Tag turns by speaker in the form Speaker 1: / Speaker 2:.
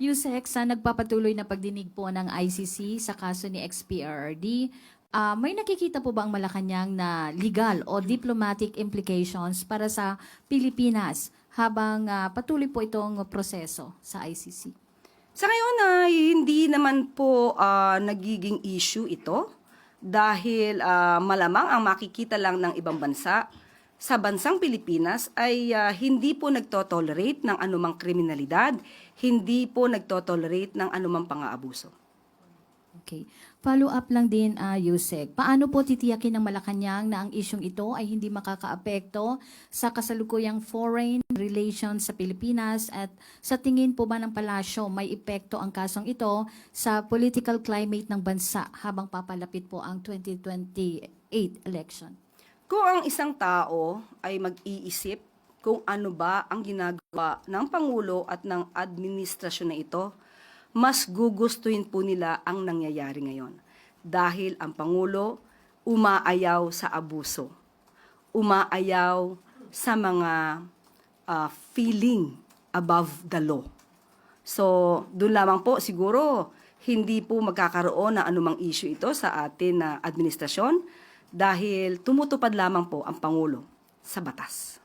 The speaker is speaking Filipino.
Speaker 1: Yusek, sa nagpapatuloy na pagdinig po ng ICC sa kaso ni XPRRD, may nakikita po ba ang Malacanang na legal o diplomatic implications para sa Pilipinas habang patuloy po itong proseso sa ICC?
Speaker 2: Sa ngayon ay hindi naman po nagiging issue ito dahil malamang ang makikita lang ng ibang bansa sa bansang Pilipinas ay hindi po nagtotolerate ng anumang kriminalidad, hindi po nagtotolerate ng anumang pang-aabuso.
Speaker 1: Okay. Follow up lang din, Yusek. Paano po titiyakin ng Malacanang na ang isyong ito ay hindi makakaapekto sa kasalukuyang foreign relations sa Pilipinas at sa tingin po ba ng palasyo may epekto ang kasong ito sa political climate ng bansa habang papalapit po ang 2028 election?
Speaker 2: Kung ang isang tao ay mag-iisip kung ano ba ang ginagawa ng Pangulo at ng administrasyon na ito, mas gugustuhin po nila ang nangyayari ngayon. Dahil ang Pangulo umaayaw sa abuso, umaayaw sa mga feeling above the law. So, doon lamang po siguro hindi po magkakaroon ng anumang issue ito sa atin na administrasyon dahil tumutupad lamang po ang Pangulo sa batas.